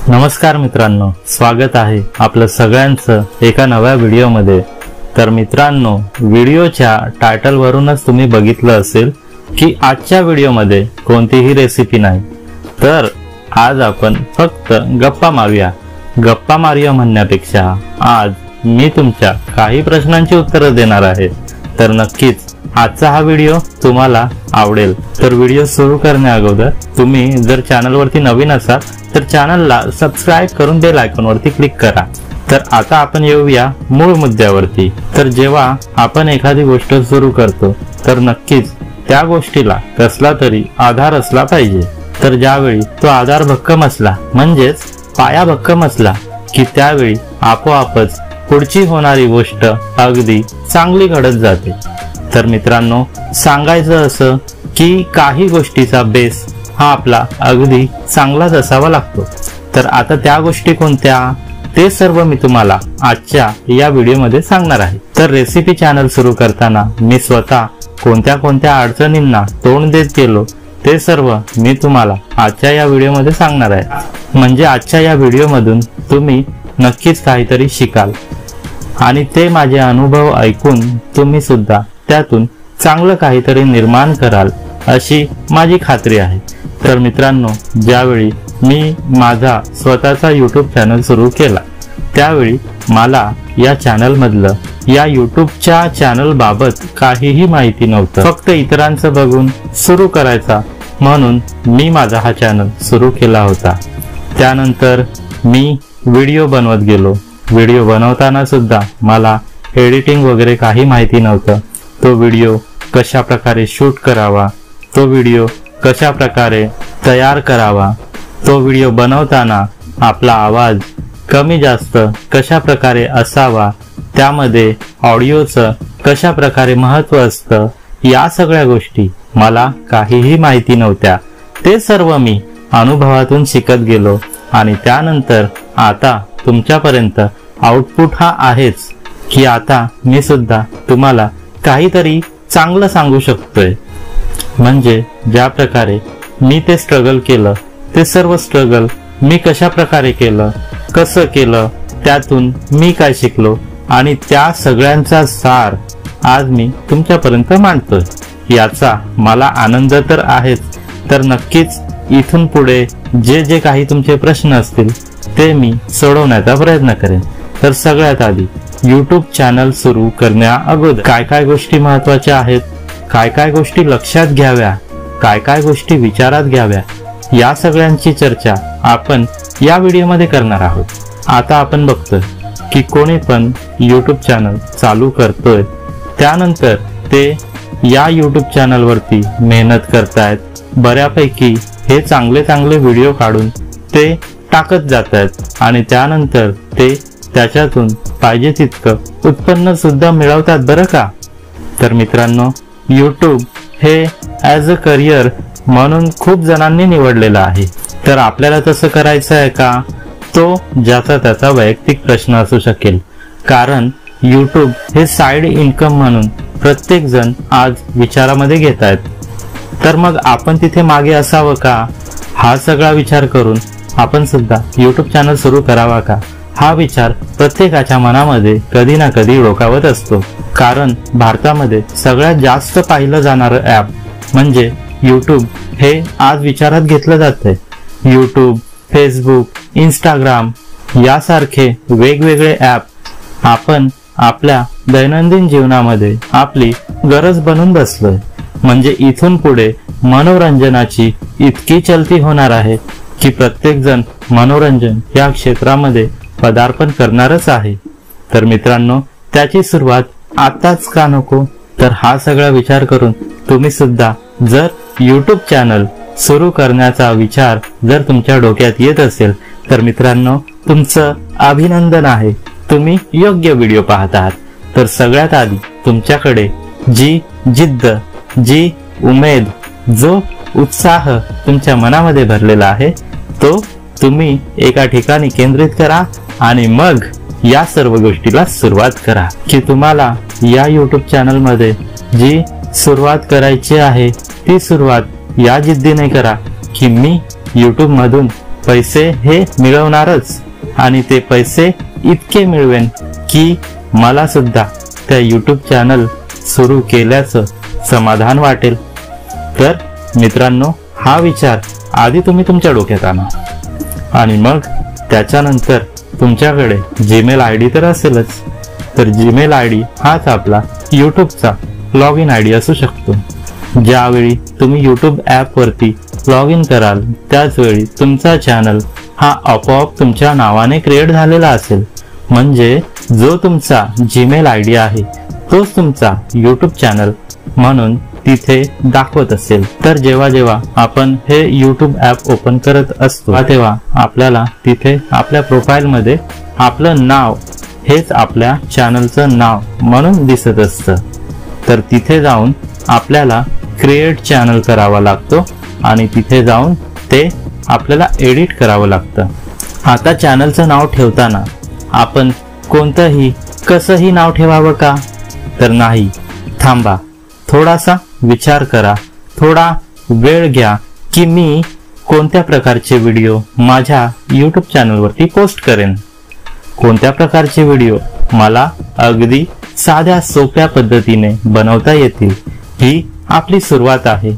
नमस्कार मित्रांनो, स्वागत आहे आपलं सगळ्यांचं एका नव्या व्हिडिओमध्ये। तर मित्रांनो, व्हिडिओच्या टायटल वरूनच तुम्ही बघितलं असेल की आजच्या व्हिडिओमध्ये कोणतीही रेसिपी नाही, तर आज आपण फक्त गप्पा मारूया म्हणण्यापेक्षा आज मी तुमच्या काही प्रश्नांची उत्तरं देणार आहे। तर नक्कीच आजचा हा व्हिडिओ तुम्हाला आवडेल। तर व्हिडिओ सुरू करण्या अगोदर तुम्ही जर चॅनलवरती नवीन असाल तर चॅनलला सबस्क्राइब करून बेल आयकॉनवरती क्लिक करा। तर आता आपण येऊया मूळ मुद्द्यावरती। तर जेव्हा आपण एखादी गोष्ट सुरू करतो तर नक्कीच त्या गोष्टीला कसला तरी आधार असला पाहिजे। तर ज्यावेळी तो आधार भक्कम असला, म्हणजेच पाया भक्कम असला की त्यावेळी आपोआपच पुढची होणारी गोष्ट अगदी चांगली घडत जाते। तर मित्रांनो, सांगायचं असं की काही गोष्टीचा बेस हा आपला अगदी चांगलाच असावा लागतो। तर आता त्या गोष्टी कोणत्या ते सर्व मी तुम्हाला आजच्या या व्हिडिओमध्ये सांगणार आहे। तर रेसिपी चॅनल सुरू करताना मी स्वतः कोणत्या अडचणींना तोंड देत गेलो ते सर्व मी तुम्हाला आजच्या या व्हिडिओमध्ये सांगणार आहे। म्हणजे आजच्या या व्हिडिओमधून तुम्ही नक्कीच काहीतरी शिकाल आणि ते माझे अनुभव ऐकून तुम्ही सुद्धा त्यातून चांगलं काहीतरी निर्माण कराल अशी माझी खात्री आहे। तर मित्रांनो, ज्यावेळी मी माझा स्वतःचा YouTube चॅनल सुरू केला त्यावेळी मला या चॅनल मधलं या YouTubeच्या चॅनल बाबत काहीही माहिती नव्हतं। फक्त इतरांचं बघून सुरू करायचा म्हणून मी माझा हा चॅनल सुरू केला होता। त्यानंतर मी व्हिडिओ बनवत गेलो। व्हिडिओ बनवताना सुद्धा मला एडिटिंग वगैरे काही माहिती नव्हतं। तो व्हिडिओ कशा प्रकारे शूट करावा, तो व्हिडिओ कशा प्रकारे तयार करावा, तो व्हिडिओ बनवताना आपला आवाज कमी जास्त कशा प्रकारे असावा, त्यामध्ये ऑडिओचं कशा प्रकारे महत्त्व असतं, या सगळ्या गोष्टी मला काहीही माहिती नव्हत्या। ते सर्व मी अनुभवातून शिकत गेलो आणि त्यानंतर आता तुमच्यापर्यंत आउटपुट हा आहेच की आता मी सुद्धा तुम्हाला काहीतरी चांगलं सांगू शकतोय। म्हणजे ज्या प्रकारे मी ते स्ट्रगल केलं, ते सर्व स्ट्रगल मी कशा प्रकारे केलं, कसं केलं, त्यातून मी काय शिकलो आणि त्या सगळ्यांचा सार आज मी तुमच्यापर्यंत मांडतोय। याचा मला आनंद तर आहेच। तर नक्कीच इथून पुढे जे काही तुमचे प्रश्न असतील ते मी सोडवण्याचा प्रयत्न करेन। तर सगळ्यात आधी YouTube चॅनल सुरू करण्या अगोदर काय गोष्टी महत्त्वाच्या आहेत, काय गोष्टी लक्षात घ्याव्या, काय गोष्टी विचारात घ्याव्या, या सगळ्यांची चर्चा आपण या व्हिडिओमध्ये करणार आहोत। आता आपण बघतोय की कोणी पण YouTube चॅनल चालू करतोय, त्यानंतर ते या YouTube चॅनलवरती मेहनत करतायत, बऱ्यापैकी हे चांगले व्हिडिओ काढून ते टाकत जातात आणि त्यानंतर ते त्याच्यातून पाहिजे तितकं उत्पन्न सुद्धा मिळवतात बरं का। तर मित्रांनो, YouTube हे ॲज अ करिअर म्हणून खूप जणांनी निवडलेलं आहे। तर आपल्याला तसं करायचं आहे का, तो ज्याचा त्याचा वैयक्तिक प्रश्न असू शकेल। कारण YouTube हे साइड इन्कम म्हणून प्रत्येक जण आज विचारामध्ये घेत आहेत। तर मग आपण तिथे मागे असावं का, हा सगळा विचार करून आपण सुद्धा YouTube चॅनल सुरू करावा का, हा विचार प्रत्येकाच्या मनामध्ये कधी ना कधी डोकावत असतो। कारण भारतामध्ये सगळ्यात जास्त पाहिलं जाणारं ॲप म्हणजे YouTube हे आज विचारात घेतलं जातंय। YouTube, Facebook, Instagram यासारखे वेगवेगळे ॲप आपण आपल्या दैनंदिन जीवनामध्ये आपली गरज बनून बसलोय। म्हणजे इथून पुढे मनोरंजनाची इतकी चलती होणार आहे की प्रत्येक जण मनोरंजन या क्षेत्रामध्ये पदार्पण करणारच आहे। तर मित्रांनो, त्याची सुरुवात आताच का नको? तर हा सगळा विचार करून तुम्ही सुद्धा जर YouTube चॅनल सुरू करण्याचा विचार जर तुमच्या डोक्यात येत असेल तर मित्रांनो, तुमचं अभिनंदन आहे, तुम्ही योग्य व्हिडिओ पाहत आहात। तर सगळ्यात आधी तुमच्याकडे जी जिद्द, जी उमेद, जो उत्साह तुमच्या मनामध्ये भरलेला आहे तो तुम्ही एका ठिकाणी केंद्रित करा आणि मग या सर्व गोष्टीला सुरुवात करा। की तुम्हाला या YouTube चॅनल मध्ये जी सुरुवात करायची आहे ती सुरुवात या जिद्दीने करा की मी YouTube मधून पैसे हे मिळवणारच आणि ते पैसे इतके मिळवेन की मला सुद्धा त्या YouTube चॅनल सुरू केल्याचं समाधान वाटेल। तर मित्रांनो, हा विचार आधी तुम्ही तुमच्या डोक्यात आणा आणि मग त्याच्यानंतर तुमच्याकडे जीमेल आयडी तर असेलच, तर जीमेल आयडी हाच आपला YouTubeचा लॉग इन आयडी असू शकतो। ज्यावेळी तुम्ही YouTube ॲप वरती लॉग इन कराल त्याच वेळी तुमचा चॅनल हा आपोआप तुमच्या नावाने क्रिएट झालेला असेल, म्हणजे जो तुमचा जीमेल आयडी आहे तोच तुमचा YouTube चॅनल म्हणून तिथे दाखवत असेल। तर जेव्हा जेव्हा आपण हे YouTube ॲप ओपन करत असतो तेव्हा आपल्याला तिथे आपल्या प्रोफाइल मध्ये आपलं नाव हेच आपल्या चॅनलचं नाव म्हणून दिसत असतं। तर तिथे जाऊन आपल्याला क्रिएट चॅनल करावा लागतो आणि तिथे जाऊन ते आपल्याला एडिट करावं लागतं। आता चॅनलचं नाव ठेवताना आपण कोणतंही कसंही नाव ठेवावं का? तर नाही, थांबा, थोडासा विचार करा, थोडा वेळ घ्या की मी कोणत्या प्रकारचे व्हिडिओ माझ्या YouTube चॅनलवरती पोस्ट करेन, कोणत्या प्रकारचे व्हिडिओ मला अगदी साध्या सोप्या पद्धतीने बनवता येतील। ही आपली सुरुवात आहे।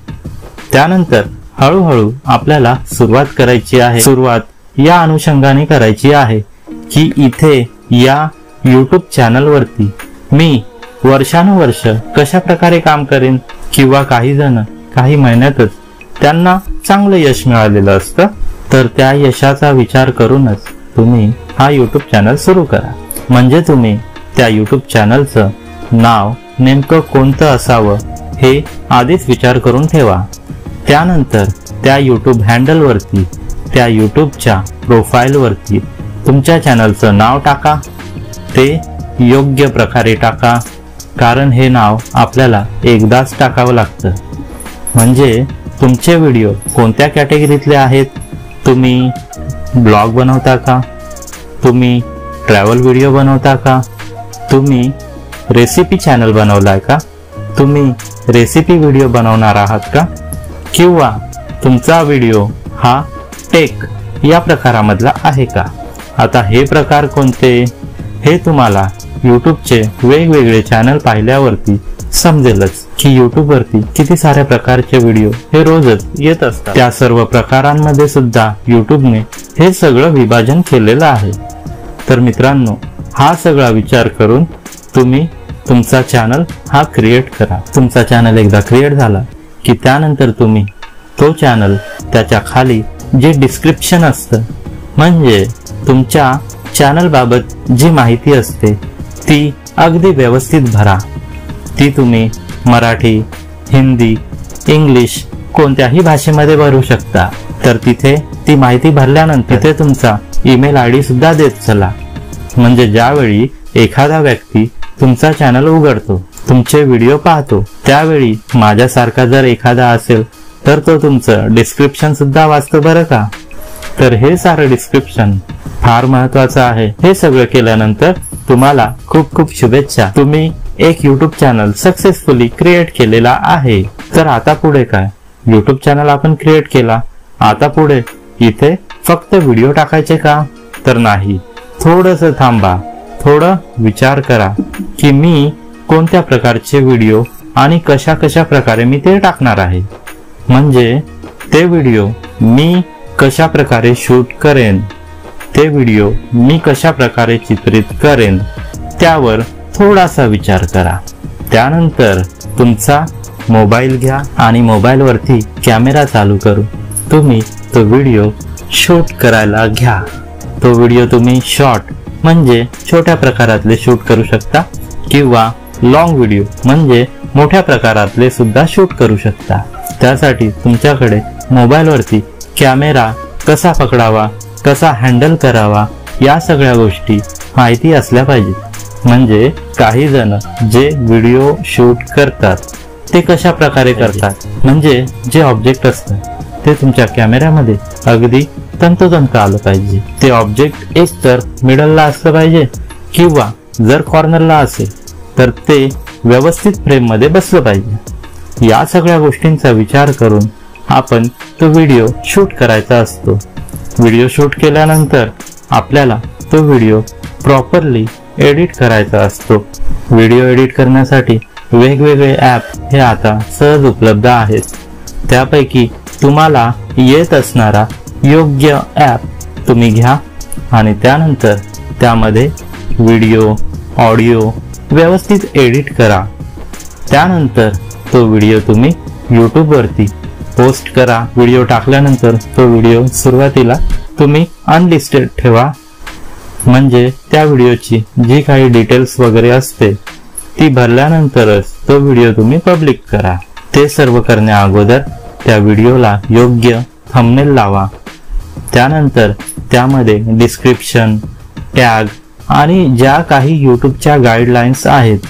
त्यानंतर हळूहळू आपल्याला सुरुवात करायची आहे। सुरुवात या अनुषंगाने करायची आहे की इथे या YouTube चॅनलवरती मी वर्षानुवर्ष कशा प्रकारे काम करेन, किंवा काही जण काही महिन्यातच त्यांना चांगलं यश मिळालेलं असतं, तर त्या यशाचा विचार करूनच तुम्ही हा YouTube चॅनल सुरू करा। म्हणजे तुम्ही त्या YouTube चॅनलचं नाव नेमकं कोणतं असावं हे आधीच विचार करून ठेवा। त्यानंतर त्या YouTube हँडल वरती, त्या YouTubeच्या प्रोफाइल वरती तुमच्या चॅनलचं नाव टाका, ते योग्य प्रकारे टाका, कारण हे नाव आपल्याला एकदाच टाकावं लागतं। म्हणजे तुमचे व्हिडिओ कोणत्या कॅटेगरीतले आहेत? तुम्ही ब्लॉग बनवता का? तुम्ही ट्रॅव्हल व्हिडिओ बनवता का? तुम्ही रेसिपी चॅनल बनवलाय का? तुम्ही रेसिपी व्हिडिओ बनवणार आहात का? किंवा तुमचा व्हिडिओ हा टेक या प्रकारामधला आहे का? आता हे प्रकार कोणते हे तुम्हाला YouTubeचे वेगवेगळे चॅनल पाहिल्यावरती समजेलच की YouTube वरती किती साऱ्या प्रकारचे व्हिडिओ हे रोजच येत असतात। त्या सर्व प्रकारांमध्ये सुद्धा YouTubeने हे सगळं विभाजन केलेलं आहे। तर मित्रांनो, हा सगळा विचार करून तुम्ही तुमचा चॅनल हा क्रिएट करा। तुमचा चॅनल एकदा क्रिएट झाला की त्यानंतर तुम्ही तो चॅनल त्याच्या खाली जे डिस्क्रिप्शन असतं, म्हणजे तुमच्या चॅनल बाबत जी माहिती असते ती अगदी व्यवस्थित भरा। ती तुम्ही मराठी, हिंदी, इंग्लिश कोणत्याही भाषेमध्ये भरू शकता। तर तिथे ती माहिती भरल्यानंतर तिथे तुमचा ईमेल आयडी सुद्धा देत चला, म्हणजे ज्यावेळी एखादा व्यक्ती तुमचा चॅनल उघडतो, तुमचे व्हिडिओ पाहतो, त्यावेळी माझ्यासारखा जर एखादा असेल तर तो तुमचं डिस्क्रिप्शन सुद्धा वाचतो बरं का। तर हे सारं डिस्क्रिप्शन फार महत्वाचं आहे। हे सगळं केल्यानंतर तुम्हाला खूप खूप शुभेच्छा, तुम्ही एक YouTube चॅनल सक्सेसफुली क्रिएट केलेला आहे। तर आता पुढे काय? YouTube चॅनल आपण क्रिएट केला, आता पुढे इथे फक्त व्हिडिओ टाकायचे का? तर नाही, थोडंसं थांबा, थोडं विचार करा की मी कोणत्या प्रकारचे व्हिडिओ आणि कशा कशा प्रकारे मी ते टाकणार आहे। म्हणजे ते व्हिडिओ मी कशा प्रकारे शूट करेन, ते व्हिडिओ मी कशा प्रकारे चित्रित करेन, त्यावर थोडासा विचार करा। त्यानंतर तुमचा मोबाईल घ्या आणि मोबाईल वरती कॅमेरा चालू करून तुम्ही तो व्हिडिओ शूट करायला घ्या। तो व्हिडिओ तुम्ही शॉर्ट म्हणजे छोट्या प्रकारातले शूट करू शकता, किंवा लॉंग व्हिडिओ म्हणजे मोठ्या प्रकारातले सुद्धा शूट करू शकता। त्यासाठी तुमच्याकडे मोबाईल वरती कॅमेरा कसा पकडावा, कसा हँडल करावा, या सगळ्या गोष्टी माहिती असल्या पाहिजेत। म्हणजे काही जण जे व्हिडिओ शूट करतात ते कशा प्रकारे करतात, म्हणजे जे ऑब्जेक्ट असतं ते तुमच्या कॅमेऱ्यामध्ये अगदी तंतोतंत आलं पाहिजे। ते ऑब्जेक्ट एक तर मिडलला असलं पाहिजे, किंवा जर कॉर्नरला असेल तर ते व्यवस्थित फ्रेम मध्ये बसलं पाहिजे। या सगळ्या गोष्टींचा विचार करून आपण तो व्हिडिओ शूट करायचा असतो। व्हिडिओ शूट केल्यानंतर आपल्याला तो व्हिडिओ प्रॉपरली एडिट करायचा असतो। व्हिडिओ एडिट करण्यासाठी वेगवेगळे ॲप हे आता सहज उपलब्ध आहेत। त्यापैकी तुम्हाला येत असणारा योग्य ॲप तुम्ही घ्या आणि त्यानंतर त्यामध्ये व्हिडिओ ऑडिओ व्यवस्थित एडिट करा। त्यानंतर तो व्हिडिओ तुम्ही यूट्यूबवरती पोस्ट करा। व्हिडिओ टाकल्यानंतर तो व्हिडिओ सुरुवातीला तुम्ही अनलिस्टेड ठेवा, म्हणजे त्या व्हिडिओची जी काही डिटेल्स वगैरे असते ती भरल्यानंतरच तो व्हिडिओ तुम्ही पब्लिक करा। ते सर्व करण्या अगोदर त्या व्हिडिओला योग्य थंबनेल लावा। त्यानंतर त्यामध्ये डिस्क्रिप्शन, टॅग आणि ज्या काही यूट्यूबच्या गाईडलाईन्स आहेत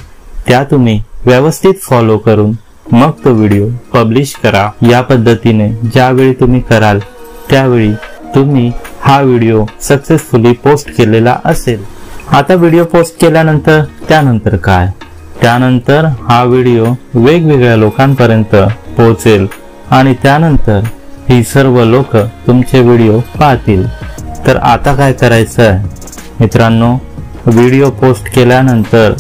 त्या तुम्ही व्यवस्थित फॉलो करून मग तो व्हिडिओ पब्लिश करा। या पद्धतीने ज्यावेळी तुम्ही कराल त्यावेळी तुम्ही हा व्हिडिओ सक्सेसफुली पोस्ट केलेला असेल। आता व्हिडिओ पोस्ट केल्यानंतर त्यानंतर काय? त्यानंतर हा व्हिडिओ वेगवेगळ्या लोकांपर्यंत पोहोचेल आणि त्यानंतर ही सर्व लोक तुमचे व्हिडिओ पाहतील। तर आता काय करायचं आहे मित्रांनो, व्हिडिओ पोस्ट केल्यानंतर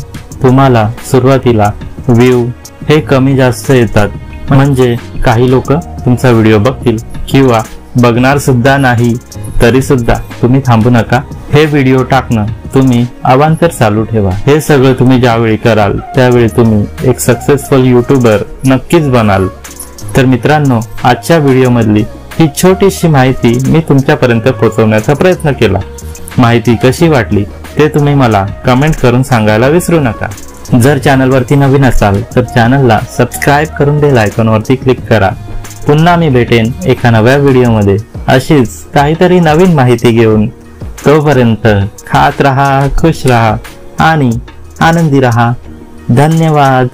तुम्हाला सुरुवातीला व्ह्यू हे कमी जास्त येतात, म्हणजे काही लोक तुमचा व्हिडिओ बघतील किंवा बघणार सुद्धा नाही, तरी सुद्धा तुम्ही थांबू नका। हे व्हिडिओ टाकणं तुम्ही अवांतर चालू ठेवा। हे सगळं तुम्ही ज्यावेळी कराल त्यावेळी तुम्ही एक सक्सेसफुल यूट्यूबर नक्कीच बनाल। तर मित्रांनो, आजच्या व्हिडिओ मधली ही छोटीशी माहिती मी तुमच्यापर्यंत पोहोचवण्याचा प्रयत्न केला। माहिती कशी वाटली ते तुम्ही मला कमेंट करून सांगायला विसरू नका। जर चॅनलवरती नवीन असाल तर चॅनलला सबस्क्राईब करून बेल आयकॉनवरती क्लिक करा। पुन्हा मी भेटेन एका नव्या व्हिडिओमध्ये अशीच काहीतरी नवीन माहिती घेऊन। तोपर्यंत खात रहा, खुश रहा आणि आनंदी रहा। धन्यवाद।